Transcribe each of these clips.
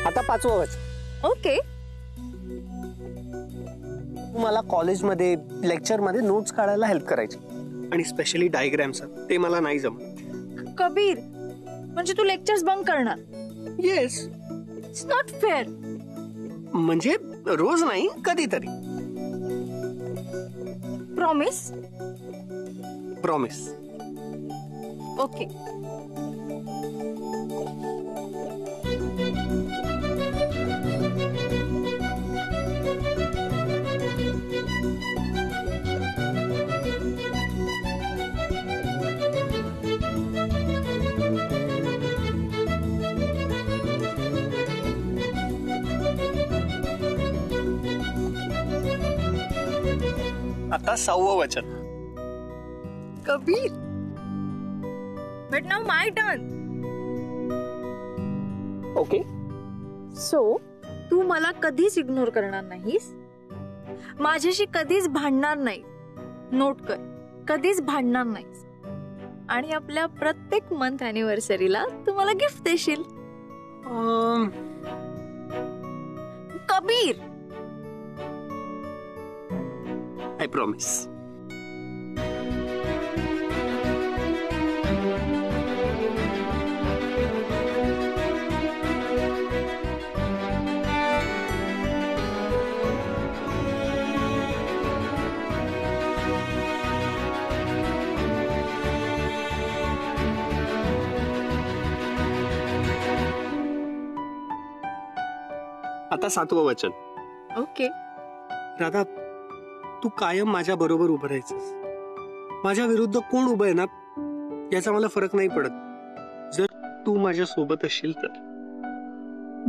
आता 5वं वचन. ओके. मला कॉलेजमध्ये लेक्चरमध्ये नोट्स काढायला हेल्प करायची आणि स्पेशली डायग्राम्स. ते मला नाही जमत. कबीर, म्हणजे तू लेक्चर्स बंक करणार? येस. It's not fair. म्हणजे रोज नाही, कधीतरी. प्रॉमिस? प्रॉमिस. ओके. आता 6वं वचन. Kabir, but now my turn. Okay. So तू मला कधीच इग्नोर करणार नाहीस, माझ्याशी कधीच भांडणार नाही. नोट कर, कधीच भांडणार नाहीस. आणि आपल्या प्रत्येक मंथ अॅनिव्हर्सरीला तू मला गिफ्ट देशील. Kabir, I promise. आता 7वं वचन. ओके. राधा, तू कायम माझ्या बरोबर उभं राहायचंस. माझ्या विरुद्ध कोण उभं आहे ना याचा मला फरक नाही पडत, जर तू माझ्या सोबत असशील तर.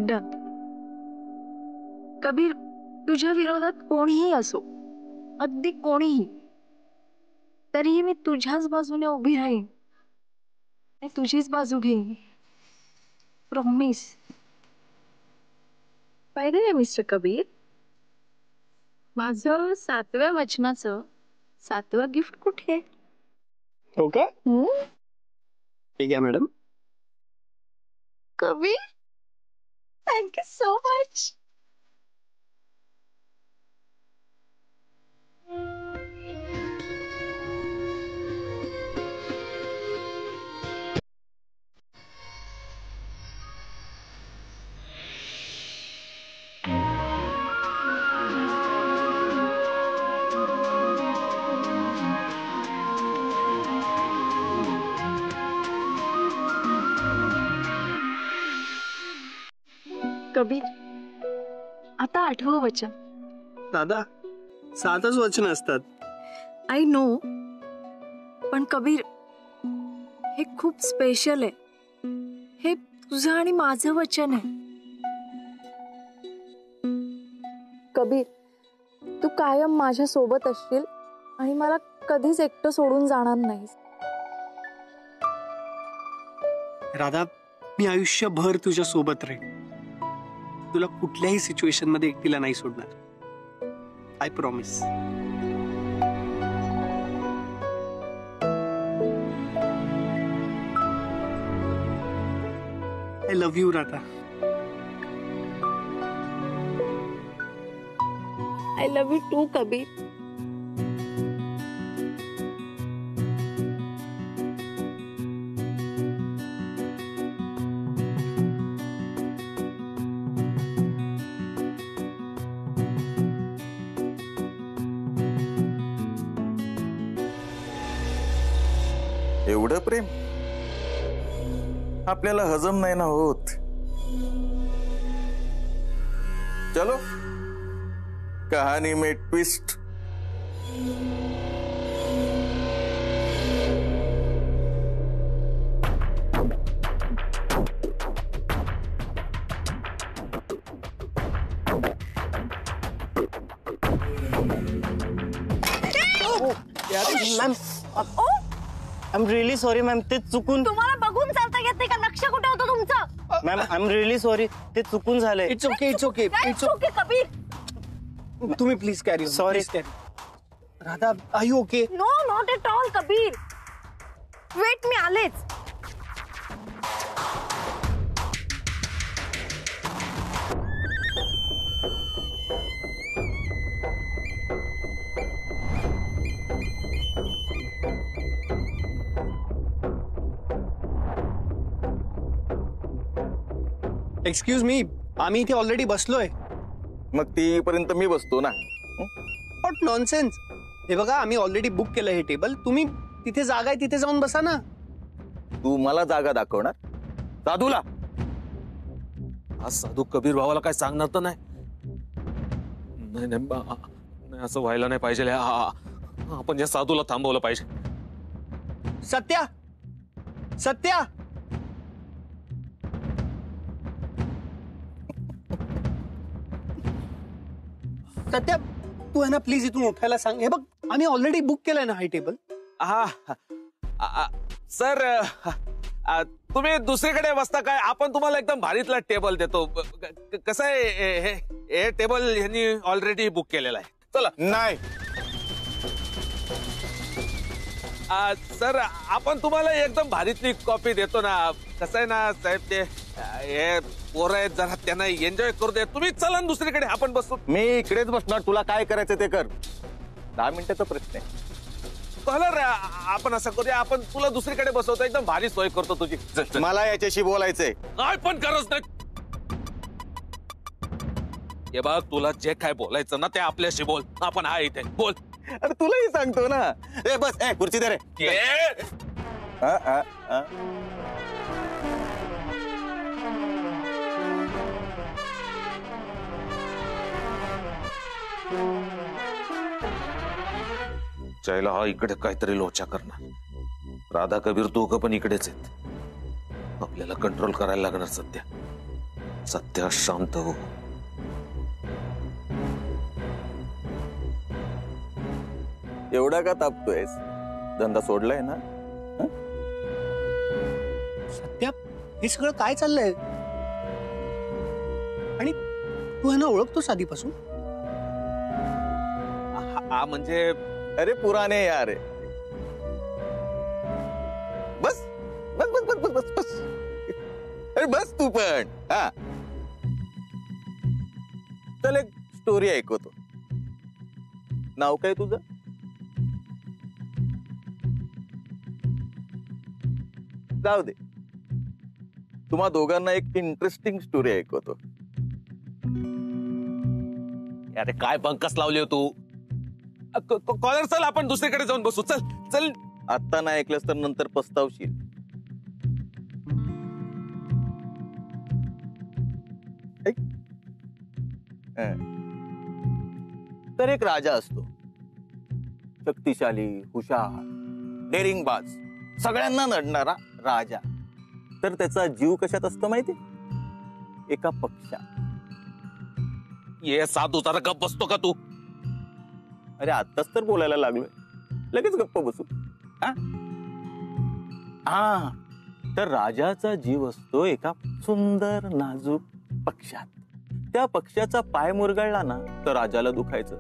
डन. कबीर, तुझ्या विरोधात कोणीही असो, अगदी कोणीही, तरीही मी तुझ्याच बाजूने उभी राहीन, तुझीच बाजू घेईन. Promise. By the way mister Kabir, माझं 7व्या वचनाचं 7वं गिफ्ट कुठे? हो का? ठीक आहे madam. Kabir, thank you so much. Kabir, आता 8वं वचन. दादा, 7च वचन असतात. आय नो, पण कबीर, हे खूप स्पेशल आहे. हे तुझं आणि माझं वचन आहे. कबीर, तू कायम माझ्या सोबत असशील आणि मला कधीच एकटं सोडून जाणार नाहीस. राधा, मी आयुष्यभर तुझ्या सोबत राहीन. तुला कुठल्याही सिच्युएशन मध्ये एकटीला नाही सोडणार. I promise. I love you Radha. I love you too Kabir. एवढं प्रेम आपल्याला हजम नाही ना होत. चलो, कहानी में twist. Ma'am, I am really sorry ma'am. ते चुकून. तुम्हाला बघून चालता येत नाही का? लक्ष कुठे होतं तुमचं? Ma'am, I am really sorry. ते चुकून झालंय. It's okay, it's okay, it's okay. Kabir, तुम्ही please carry. Sorry. Radha, are you okay? No, not at all. Kabir, wait, मी आलेच. एक्सक्यूज मी, आम्ही इथे ऑलरेडी बसलोय. मग तीपर्यंत मी बसतो ना. But nonsense. हे बघा, आम्ही ऑलरेडी बुक केलं हे टेबल. तुम्ही तिथे जागा आहे तिथे जाऊन बसा ना. तू मला जागा दाखवणार? साधूला आज साधू कबीर भावाला काय सांगणार तर नाही. नाही नाही नाही, असं व्हायला नाही पाहिजे. आपण या साधूला थांबवलं पाहिजे. सत्या, सत्या. सत्या, तू आहे ना प्लीज इथून उठायला सांग. हे बघ, आम्ही ऑलरेडी बुक केलंय ना हे टेबल. सर, तुम्ही दुसरीकडे बसता काय? आपण तुम्हाला एकदम भारीतला टेबल देतो. कसं आहे, हे टेबल यांनी ऑलरेडी बुक केलेलं आहे. चला. नाही. सर, आपण तुम्हाला एकदम भारीतली कॉपी देतो ना. कसं आहे ना साहेब, ते हे पोरं आहेत जरा, त्यांना एन्जॉय करू दे. तुम्ही चला ना दुसरीकडे, आपण बसतो. मी इकडेच बसणार. तुला काय करायचं ते कर. 10 मिनिटाचा प्रश्न आहे. कलर आपण असं करूया, आपण तुला दुसरीकडे बसवतो. एकदम भारी सोय करतो तुझी. मला याच्याशी बोलायचंय. काय पण गरज नाही. हे बघ, तुला जे काय बोलायचं ना ते आपल्याशी बोल. आपण आहे इथे, बोल. अरे तुलाही सांगतो ना. ए बस, ए खुर्ची दे रे. चायला हा इकडे काहीतरी लोचा करणार. राधा कबीर दोघं पण इकडेच आहेत. आपल्याला कंट्रोल करायला लागणार. सध्या सध्या शांत हो. एवढा का तापतोयस? धंदा सोडलाय ना? सत्या, हे सगळं काय चाललंय? आणि तू आहे ना ओळखतोस आधीपासून? हा म्हणजे अरे पुराने यार. बस बस बस बस बस बस बस. अरे बस तू पण. हा, चल एक स्टोरी ऐकवतो. नाव काय तुझं? जाऊ दे, तुम्हा दोघांना एक इंटरेस्टिंग स्टोरी ऐकवतो. अरे काय बंकस लावली हो तू? कॉलर, चल आपण दुसरीकडे जाऊन बसू. चल चल. आत्ता नाही ऐकलंस तर नंतर पस्तावशील. ऐक. तर एक राजा असतो. शक्तिशाली, हुशार, डेरिंगबाज, सगळ्यांना नडणारा राजा. तर त्याचा जीव कशात असतो माहिती? एका पक्षात. ये साधू, जरा गप्प बसतो का तू? अरे आत्ताच तर बोलायला लागलोय, लगेच गप्प बसू? हा, तर राजाचा जीव असतो एका सुंदर नाजूक पक्षात. त्या पक्षाचा पाय मुरगळला ना तर राजाला दुखायचं.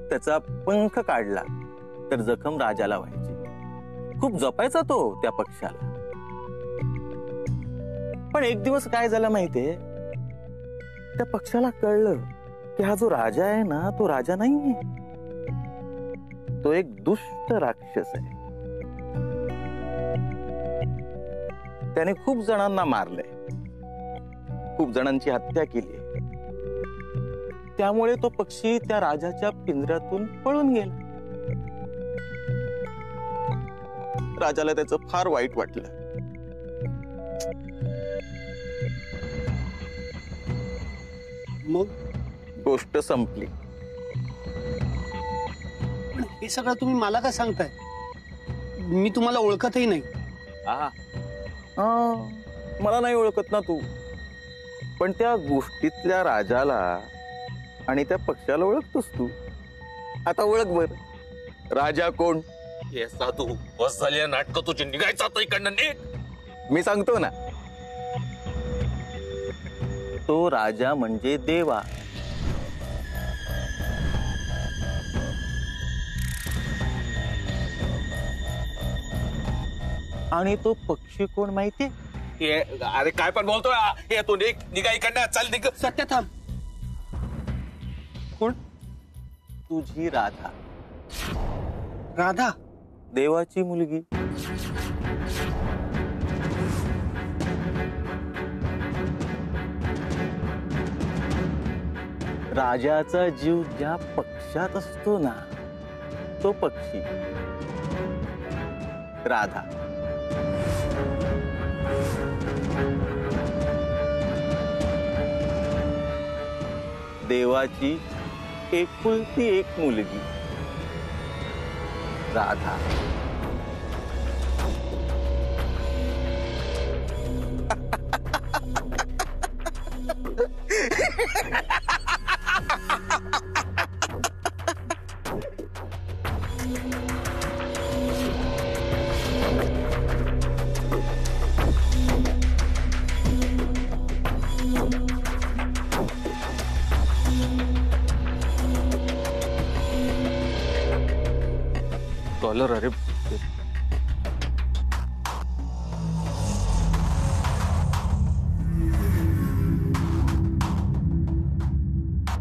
त्याचा पंख काढला तर जखम राजाला व्हायची. खूप जपायचा तो त्या पक्षाला. पण एक दिवस काय झालं माहितीये? त्या पक्षाला कळलं की हा जो राजा आहे ना, तो राजा नाहीये, तो एक दुष्ट राक्षस आहे. त्याने खूप जणांना मारलंय, खूप जणांची हत्या केली. त्यामुळे तो पक्षी त्या राजाच्या पिंजऱ्यातून पळून गेला. राजाला त्याचं फार वाईट वाटलं. मग गोष्ट संपली. पण हे सगळं तुम्ही मला का सांगताय? मी तुम्हाला ओळखतही नाही. मला नाही ओळखत ना तू, पण त्या गोष्टीतल्या राजाला आणि त्या पक्षाला ओळखतोस तू. आता ओळख बर, राजा कोण? ये साधू, बस झाली नाटक तुझी. निघायचं आता इकडनं, नीट. मी सांगतो ना, तो राजा म्हणजे देवा. आणि तो पक्षी कोण माहितीये? अरे काय पण बोलतोय? हे तू निघा इकडनं, चल निघ. सत्या थांब. कोण? तुझी राधा. राधा? देवाची मुलगी. राजाचा जीव ज्या पक्षात असतो ना, तो पक्षी राधा. देवाची एकुलती एक मुलगी राधा. कॉलर, अरे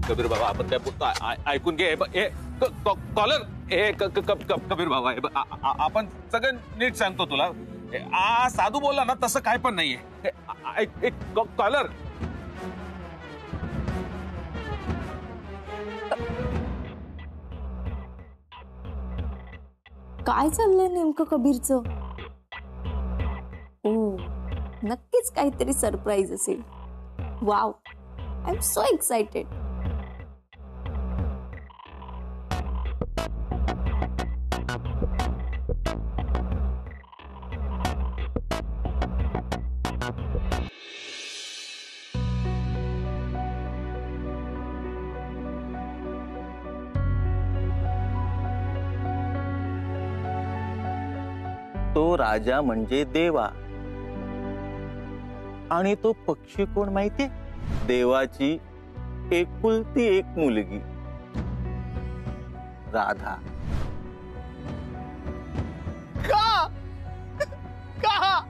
कबीर बाबा, आपण काय बोलतो ऐकून घे. कॉलर, कबीर बाबा, आपण सगळं नीट सांगतो तुला. साधू बोलला ना, तसं काय पण नाहीये. कॉलर, काय चाललंय नेमकं कबीरचं? ओ, नक्कीच काहीतरी सरप्राईज असेल. Wow, I am so excited. तो राजा म्हणजे देवा. आणि तो पक्षी कोण माहितीये? देवाची एकुलती एक मुलगी राधा. का? का?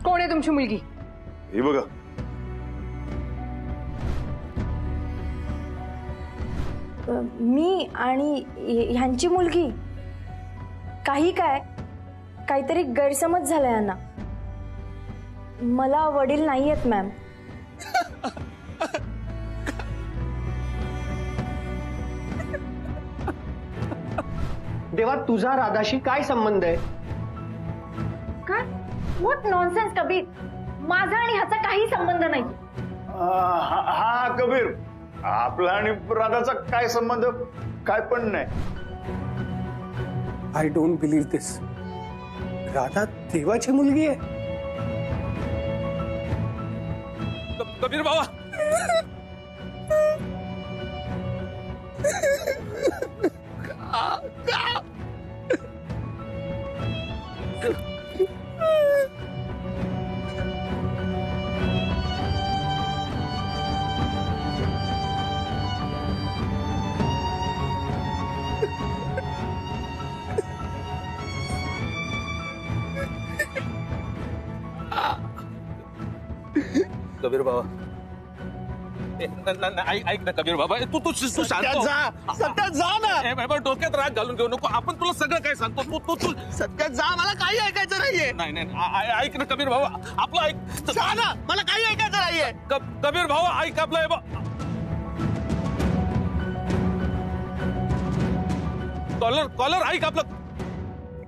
कोण आहे तुमची मुलगी? हे बघा, मी आणि ह्यांची मुलगी. काही काय, काहीतरी गैरसमज झालाय यांना. मला वडील नाहीयेत मॅम. देवा, तुझा राधाशी काय संबंध आहे? काय? What nonsense Kabir. माझा आणि ह्याचा काही संबंध नाही. हा कबीर, आपला आणि राधाचा काय संबंध? काय पण नाही. आय डोंट बिलीव्ह दिस. राधा देवाची मुलगी आहे. कबीर बाबा, कबीर बाबा, ऐक ना कबीर बाबा, तू शांत हो. सत्यात जा ना. डोक्यात राग घालून घेऊ नको. आपण तुला सगळं काय सांगतो. तू सत्यात जा, मला काही ऐकायचं नाहीये. नाही, ऐक ना कबीर बाबा, आपलं ऐक. जा ना, मला काही ऐकायचं नाहीये. कबीर भाऊ, ऐक आपलं. कॉलर ऐक आपलं.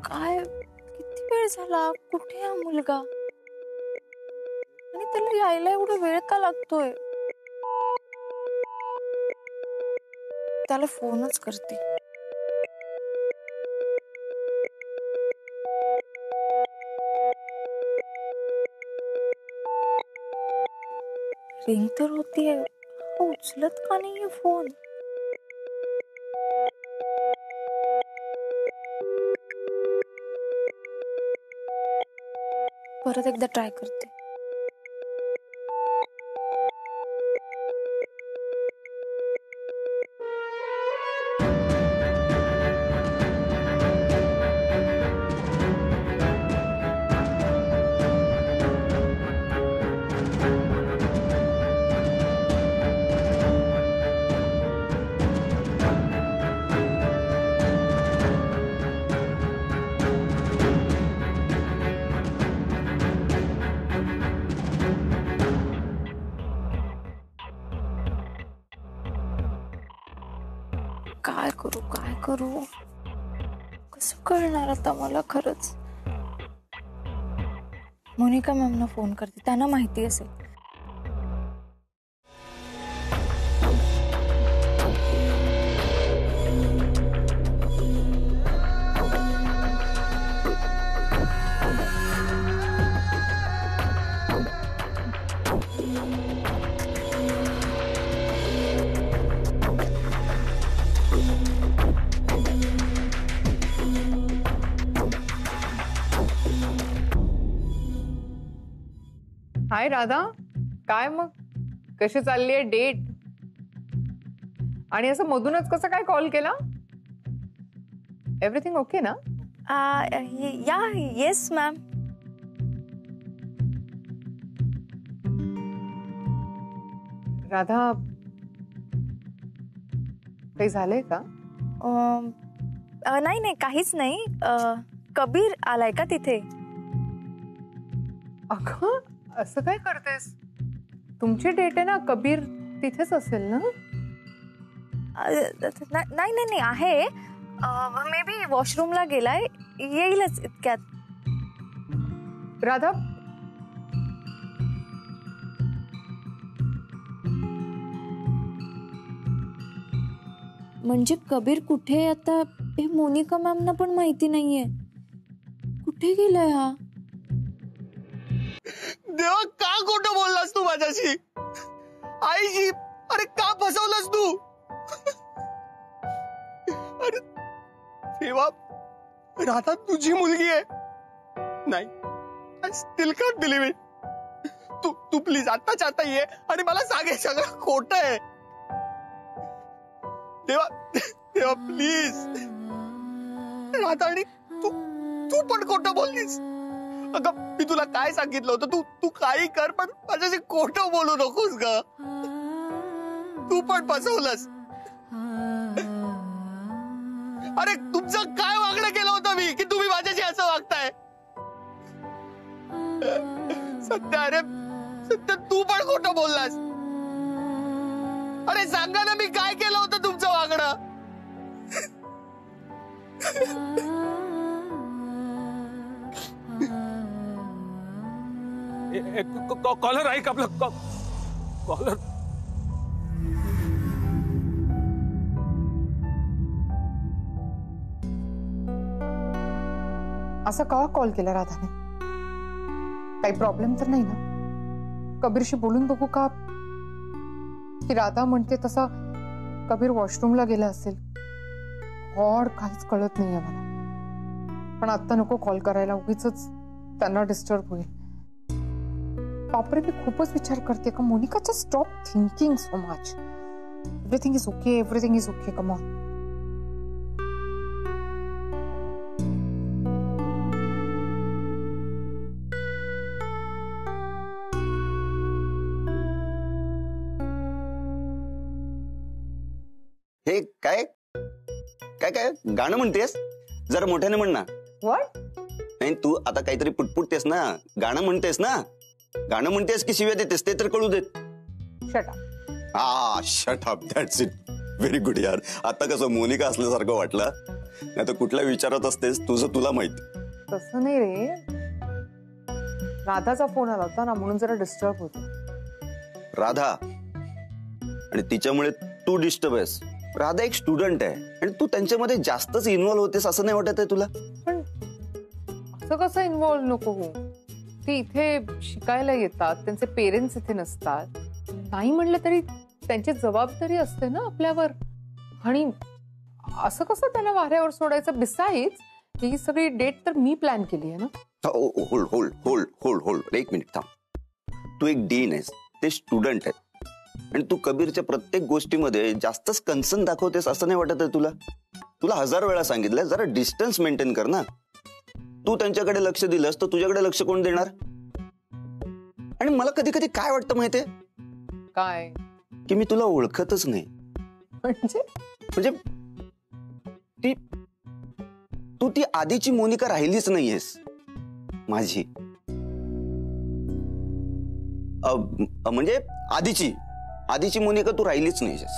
काय, किती वेळ झाला? कुठे हा मुलगा? आणि त्याला यायला एवढा वेळ का लागतोय? त्याला फोनच करते. रिंग तर होतीये, उचलत का नाहीये फोन? परत एकदा ट्राय करते. काय करू कसं कळणार आता मला खरंच. मोनिका मॅमना फोन करते, त्यांना माहिती असेल. हाय राधा, काय मग कशी चालली आहे डेट? आणि असं मधूनच कसं काय कॉल केला? एव्हरीथिंग ओके ना? या येस मॅम. राधा, काही झालंय का? नाही काहीच नाही. कबीर आलाय का तिथे? अगं असं काय करतेस? तुमची डेट आहे ना, कबीर तिथेच असेल ना? नाही आहे. मे बी वॉशरूमला गेलाय, येईलच इतक्यात. राधा, म्हणजे कबीर कुठे आता हे मोनिका मॅमना पण माहिती नाहीये. कुठे गेलाय हा? देवा, का खोटं बोललास तू माझ्याशी? आईशी अरे का फसवलंस तू? अरे देवा, राधा तुझी मुलगी आहे. नाही, I still can't believe it. तू प्लीज आत्ताच्या आता ये आणि मला सांग हे सगळं खोटं आहे. देवा देवा प्लीज. राधा, आणि तू पण खोटं बोललीस. अगं मी तुला काय सांगितलं होतं? तू काही कर पण माझ्याशी खोटं बोलू नकोस ग. तू पण फसवलंस. अरे तुमचं काय वागणं केलं होतं मी की तुम्ही माझ्याशी असं वागताय? सत्य तू पण खोटं बोललास. अरे सांगा ना, मी काय केलं होतं तुमचं वागणं? कॉलर ऐक आपलं. कॉलर असं का कॉल केला राधाने? काही प्रॉब्लेम तर नाही ना? कबीरशी बोलून बघू का? की राधा म्हणते तसा कबीर वॉशरूमला गेला असेल. गॉड, काहीच कळत नाहीये मला. पण आता नको कॉल करायला, उगीच त्यांना डिस्टर्ब होईल. बापरे, मी खूपच विचार करते का Monika, just stop thinking so much. Everything is okay, everything is okay. Come on. हे काय काय काय गाणं म्हणतेस? जरा मोठ्याने म्हण ना. व्हॉट? नाही, तू आता काहीतरी पुटपुटतेस ना, गाणं म्हणतेस ना. गाणं म्हणतेस की शिव्या देतेस ते तर कळू देत. Shut up. हा, shut up. That's it. Very good यार. आता कसं मोनिका असल्यासारखं वाटलं, नाही तर कुठल्या विचारात असतेस तुझं तुला माहित. तसं नाही रे, राधाचा फोन आला होता ना, म्हणून जरा डिस्टर्ब होतो. राधा, आणि तिच्यामुळे तू डिस्टर्ब आहेस. राधा एक स्टुडंट आहे आणि तू त्यांच्यामध्ये जास्तच इन्व्हॉल्व्ह होतेस असं नाही वाटत आहे तुला? पण असं कसं इन्व्हॉल्व्ह नको हो. ती इथे शिकायला येतात, त्यांचे पेरेंट्स इथे नसतात. नाही म्हणलं तरी त्यांची जबाबदारी असते ना आपल्यावर. आणि असं कसं त्याला वाऱ्यावर सोडायचं? बिसाइड्स ही सगळी डेट तर मी प्लॅन केली आहे ना. Hold hold hold hold hold एक मिनिट थांब. तू एक डीन आहेस, ते स्टुडंट आहे, आणि तू कबीरच्या प्रत्येक गोष्टीमध्ये जास्तच कन्सर्न दाखवतेस असं नाही वाटत आहे तुला? तुला 1000 वेळा सांगितलंय जरा डिस्टन्स मेंटेन कर ना. तू त्यांच्याकडे लक्ष दिलंस तर तुझ्याकडे लक्ष कोण देणार? आणि मला कधी कधी काय वाटतं माहितीये काय? की मी तुला ओळखतच नाही. म्हणजे तू ती आधीची मोनिका राहिलीच नाहीयेस माझी. म्हणजे आधीची मोनिका तू राहिलीच नाहीयेस.